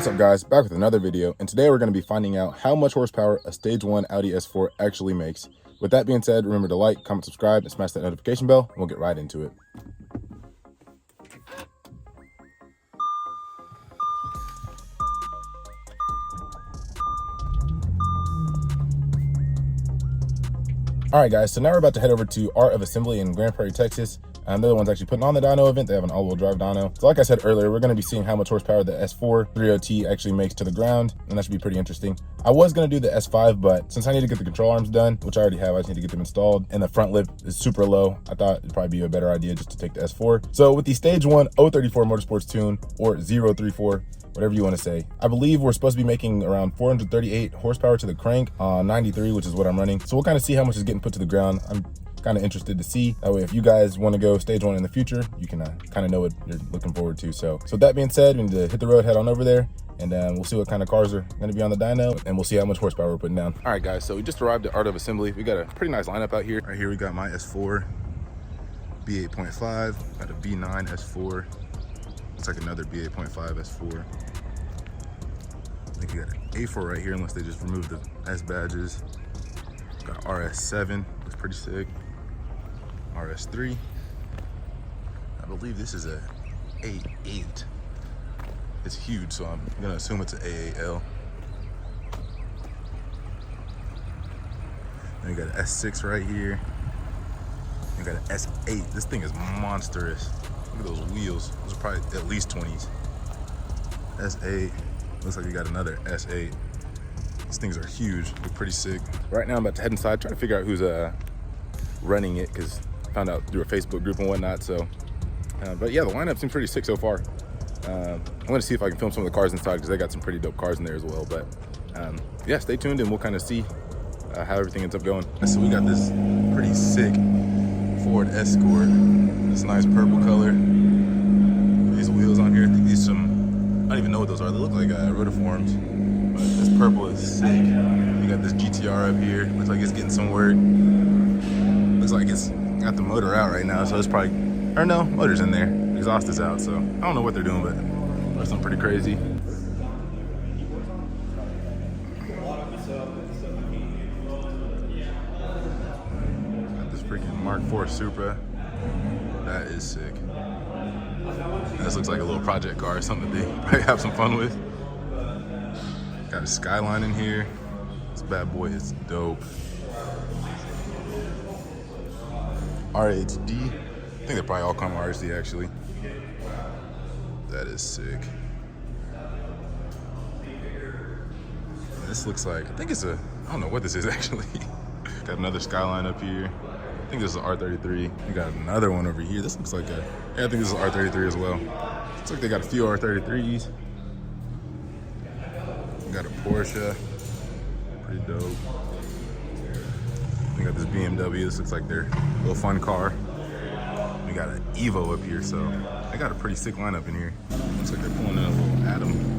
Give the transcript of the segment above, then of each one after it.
What's up guys, back with another video, and today we're going to be finding out how much horsepower a stage 1 Audi S4 actually makes. With that being said, remember to like, comment, subscribe, and smash that notification bell, and we'll get right into it. Alright guys, so now we're about to head over to Art of Assembly in Grand Prairie, Texas. They're the ones actually putting on the dyno event. They have an all-wheel drive dyno. So like I said earlier, we're going to be seeing how much horsepower the S4 30T actually makes to the ground, and that should be pretty interesting. I was going to do the S5, but since I need to get the control arms done, which I already have, I just need to get them installed, and the front lift is super low, I thought it'd probably be a better idea just to take the S4. So with the Stage 1 034 Motorsports tune, or 034, whatever you want to say, I believe we're supposed to be making around 438 horsepower to the crank on 93, which is what I'm running. So we'll kind of see how much is getting put to the ground. I'm kind of interested to see. That way, if you guys want to go stage 1 in the future, you can kind of know what you're looking forward to. So with that being said, we need to hit the road, head on over there, and we'll see what kind of cars are going to be on the dyno, and we'll see how much horsepower we're putting down. All right, guys, so we just arrived at Art of Assembly. We got a pretty nice lineup out here. Right here, we got my S4 B8.5, got a B9 S4. Looks like another B8.5 S4. I think we got an A4 right here, unless they just removed the S badges. Got RS7, looks pretty sick. RS3. I believe this is a A8. It's huge, so I'm gonna assume it's an AAL. Then we got an S6 right here. We got an S8. This thing is monstrous. Look at those wheels. Those are probably at least 20s. S8. Looks like we got another S8. These things are huge. They're pretty sick. Right now I'm about to head inside, try to figure out who's running it, because I found out through a Facebook group and whatnot. So, but yeah, the lineup seems pretty sick so far. I'm gonna see if I can film some of the cars inside, because they got some pretty dope cars in there as well. But yeah, stay tuned and we'll kind of see how everything ends up going. So we got this pretty sick Ford Escort. This nice purple color. These wheels on here, I think these some, I don't even know what those are. They look like rotiforms. But this purple is sick. We got this GTR up here. Looks like it's getting some work. Looks like it's got the motor out right now, so it's probably, or no, motor's in there. Exhaust is out, so I don't know what they're doing, but there's something pretty crazy. Got this freaking Mark IV Supra. That is sick. This looks like a little project car or something that they probably have some fun with. Got a Skyline in here. This bad boy is dope. RHD. I think they probably all come RHD actually. That is sick. This looks like, I think it's a, I don't know what this is actually. Got another Skyline up here. I think this is an R33. We got another one over here. This looks like a, yeah, I think this is an R33 as well. Looks like they got a few R33s. We got a Porsche. Pretty dope. We got this BMW. This looks like their little fun car. We got an Evo up here, so they got a pretty sick lineup in here. Looks like they're pulling in a little Atom.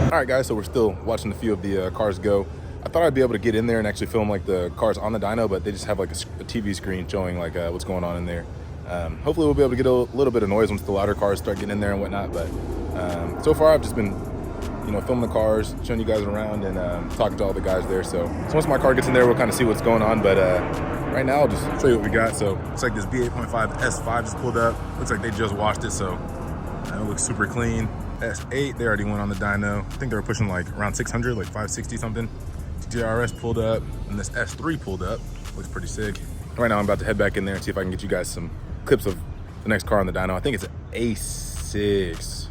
All right, guys, so we're still watching a few of the cars go. I thought I'd be able to get in there and actually film like the cars on the dyno, but they just have like a TV screen showing like what's going on in there. Hopefully we'll be able to get a little bit of noise once the louder cars start getting in there and whatnot. But so far I've just been, filming the cars, showing you guys around, and talking to all the guys there. So once my car gets in there, we'll kind of see what's going on. But right now I'll just show you what we got. So it's like this B8.5 S5 just pulled up. Looks like they just washed it, so it looks super clean. S8, they already went on the dyno. I think they were pushing like around 600, like 560 something. DRS pulled up, and this S3 pulled up. Looks pretty sick. Right now I'm about to head back in there and see if I can get you guys some clips of the next car on the dyno. I think it's an A6.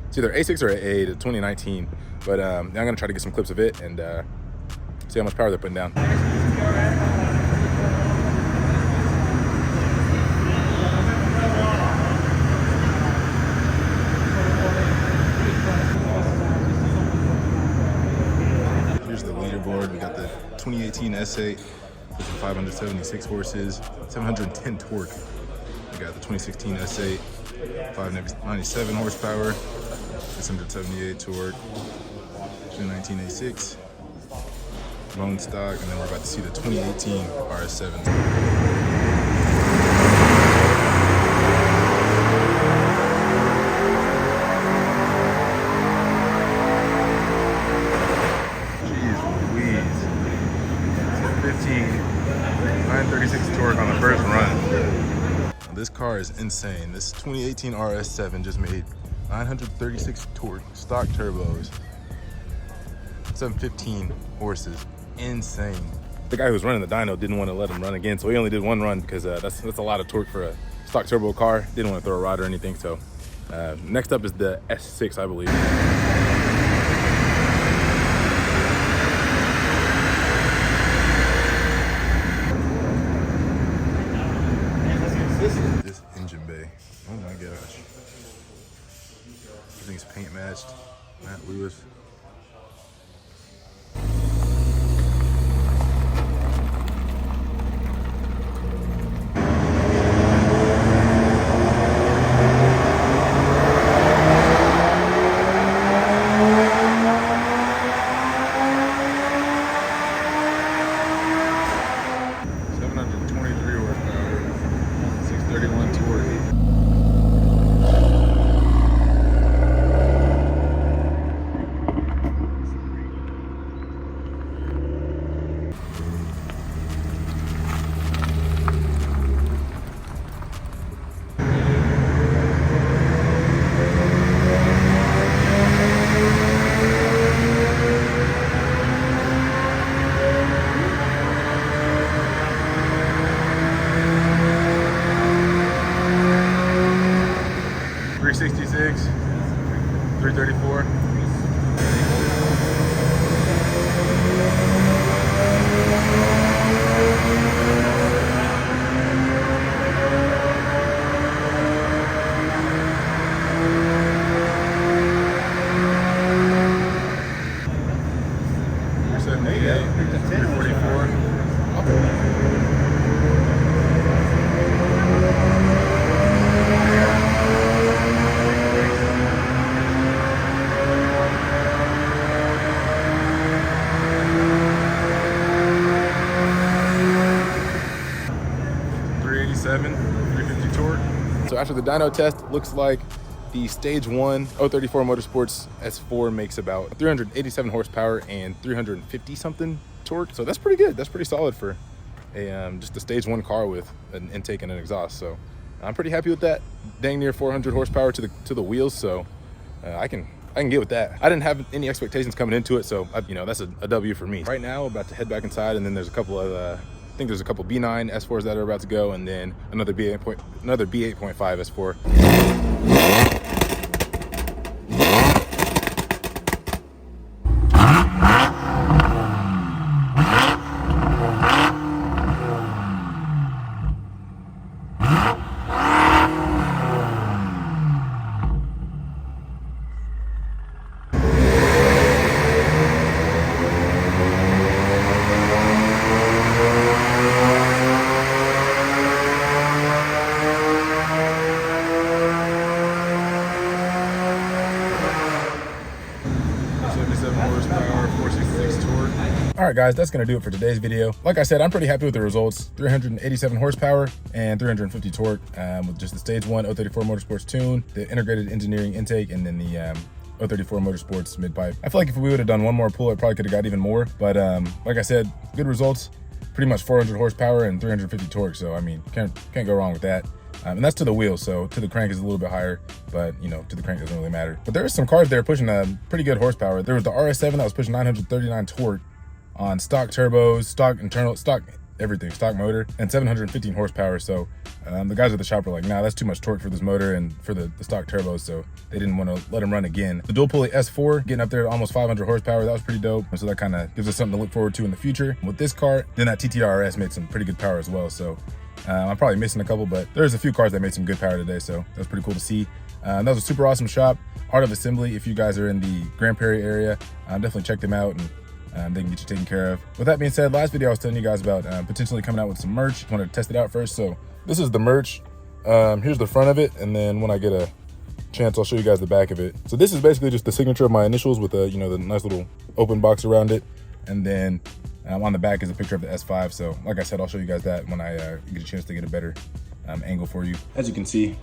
It's either A6 or A8, 2019. But I'm gonna try to get some clips of it and see how much power they're putting down. 2018 S8 with 576 horses, 710 torque. We got the 2016 S8, 597 horsepower, 678 torque, 219 A6, bone stock, and then we're about to see the 2018 RS7. Jeez Louise. 936 torque on the first run. This car is insane. This 2018 RS7 just made 936 torque, stock turbos, 715 horses. Insane. The guy who was running the dyno didn't want to let him run again, so he only did one run because that's a lot of torque for a stock turbo car. Didn't want to throw a rod or anything. So next up is the S6, I believe. This engine bay. Oh my gosh. Everything's paint matched. Matt Lewis. .366, 334. So after the dyno test, looks like the stage 1 034 Motorsports S4 makes about 387 horsepower and 350 something torque. So that's pretty good. That's pretty solid for a just a stage 1 car with an intake and an exhaust. So I'm pretty happy with that. Dang near 400 horsepower to the wheels. So I can get with that. I didn't have any expectations coming into it, so that's a W for me. Right now, about to head back inside, and then there's a couple of I think there's a couple B9 S4s that are about to go, and then another B8.5 S4. All right, guys, that's gonna do it for today's video. Like I said, I'm pretty happy with the results. 387 horsepower and 350 torque with just the stage 1 034 Motorsports tune, the integrated engineering intake, and then the 034 Motorsports mid-pipe. I feel like if we would have done one more pull, it probably could have got even more. But like I said, good results. Pretty much 400 horsepower and 350 torque. So I mean, can't go wrong with that. And that's to the wheel, so to the crank is a little bit higher, but to the crank doesn't really matter. But there are some cars there pushing pretty good horsepower. There was the RS7 that was pushing 939 torque on stock turbos, stock internal, stock everything, stock motor, and 715 horsepower. So the guys at the shop were like, nah, that's too much torque for this motor and for the stock turbos, so they didn't want to let him run again. The dual pulley S4 getting up there to almost 500 horsepower, that was pretty dope. So that kind of gives us something to look forward to in the future. With this car, then that TTRS made some pretty good power as well. So I'm probably missing a couple, but there's a few cars that made some good power today, so that's pretty cool to see. That was a super awesome shop, Art of Assembly. If you guys are in the Grand Prairie area, definitely check them out. And they can get you taken care of. With that being said, last video I was telling you guys about potentially coming out with some merch. Wanted to test it out first. So this is the merch. Here's the front of it, and then when I get a chance, I'll show you guys the back of it. So this is basically just the signature of my initials with the, you know, the nice little open box around it. And then on the back is a picture of the S5. So like I said, I'll show you guys that when I get a chance to get a better angle for you. As you can see,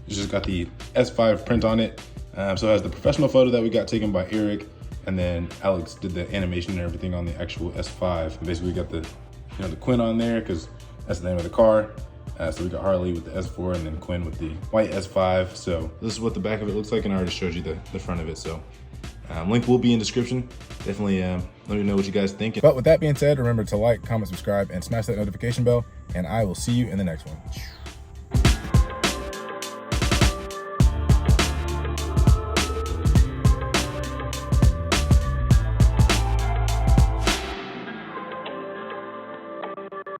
it's just got the S5 print on it. So it has the professional photo that we got taken by Eric, and then Alex did the animation and everything on the actual S5. And basically we got the, you know, the Quinn on there because that's the name of the car. So we got Harley with the S4 and then Quinn with the white S5. So this is what the back of it looks like, and I already showed you the front of it. So link will be in description. Definitely let me know what you guys think. But with that being said, remember to like, comment, subscribe, and smash that notification bell, and I will see you in the next one.